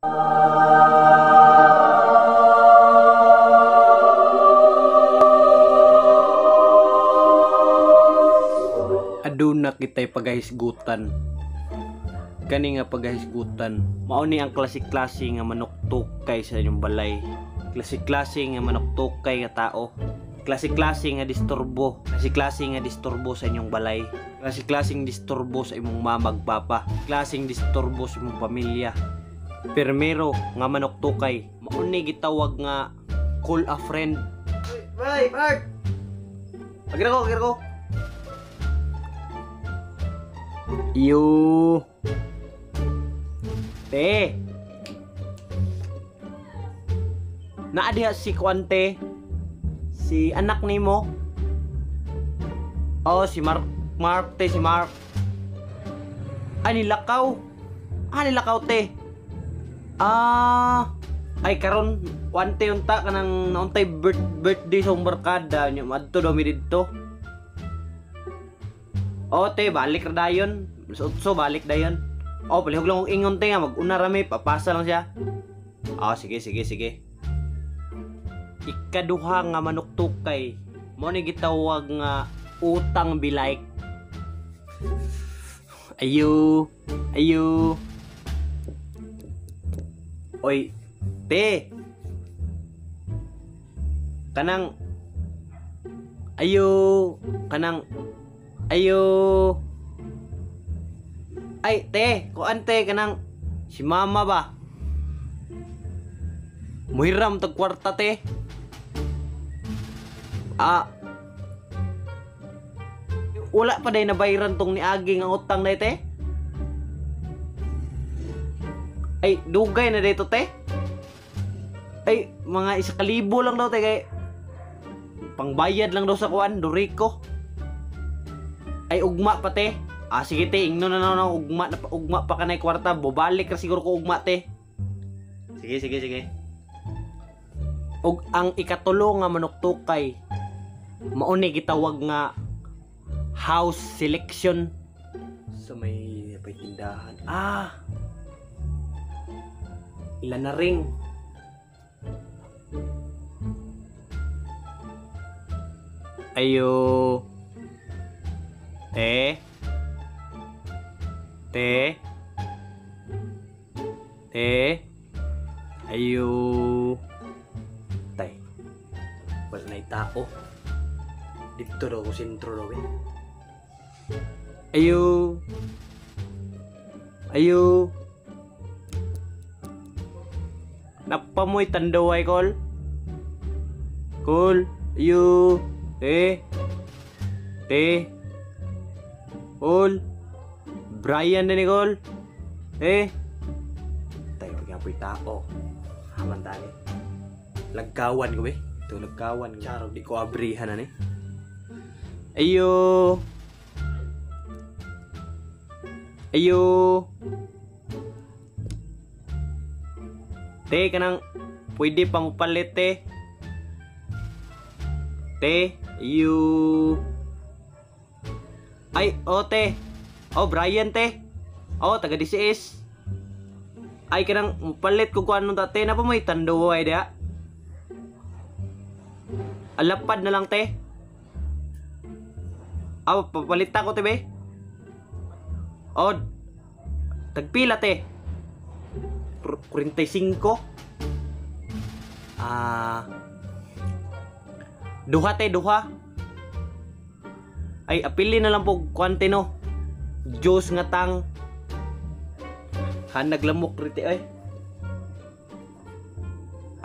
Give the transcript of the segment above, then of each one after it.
Aduna kita'y pagahisgutan. Kani nga pagahisgutan, mao ni ang klase-klase nga manuktukay sa inyong balay. Klase-klase nga manuktukay nga tao. Klase-klase nga disturbo. Klase-klase nga disturbo sa inyong balay. Klase-klaseng disturbo sa imong mamagpapa. Klaseng disturbo sa imong pamilya. Permero nga manuktukay, mao ni gitawag nga call a friend. Bye, Bart. Agira ko. Yo. Te. Naa diha si Kuante. Si anak nimo. Oh, si Mark te, si Mark. Nilakaw. Nilakaw te. Ay karon Kuante unta kanang nauntay birthday sa barkada nya adto daw mi didto. Oh, te, balik ra dayon. So balik dayon. Oh, palihog lang kong ingon te nga mag-una rami, papasa lang siya. Oh, sige. Ikaduha nga manuktukay, mo ni gitawag nga utang bilayk. Ayo. Oy, te. Kanang Ay, te, Kuante kanang si mama ba? Muhiram tag kwarta te. Wala pa day nabayaran tong niaging ang utang na te. Ay, dugay na dito te. Ay, mga 1,000 lang daw te kay pangbayad lang daw sa kuan, Dorico. Ay, ugma pa te. Sige te, ingno na ugma pa kanay kwarta, bobalik ra siguro ko ugma te. Sige. Og ang ikatulo nga manuktukay, mao ni gitawag nga house selection sa may tindahan. Ilan na ring. Ayo. Te. Ayo. Tay. Wala na itao. Dito daw ko sentro daw eh. Ayo. Napamoy tandaway kol. Ayo. Te. Kol. Brian na ni Kol. Tayo pagkapoy tao. Haman tali. Lagkawan ko Ito lagkawan. Charo di ko abrihan na ni. Ayo. Te, kanang pwede pang upalit te. Ayo. Ay, te. Brian te. Taga DCS. Ay kanang palit ko kuan nung tate na pa mo itando ay dia. Alapad na lang te. Papalita ko te be. Tagpila te. 45. Duha. Ay apili na lang po Kuante no. Diyos nga tang naglamok riti ay.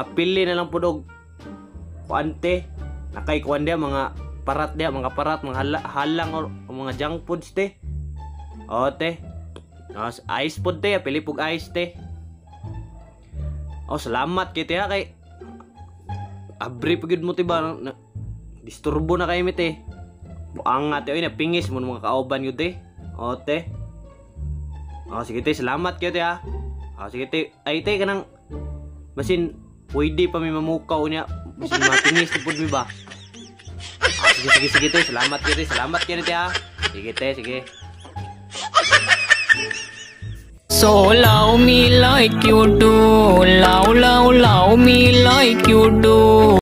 Apili na lang po dog Kuante. Nakay kuan dia mga parat, mga halang or mga junk foods te. Te. Ice food te, apili pug ice te. Salamat kay te ha kay abri pagid mo te ba disturbo na kay mi te. Buang ate oy napingis mo mga kauban yun te. Te. Sige te, salamat kayo te ha. Sige te, ay te kanang masin pwede pa may mamukaw niya. Masin matingis na po mi ba. Sige te, salamat kayo te ha. Sige te, sige. So love me like you do. Love me like you do.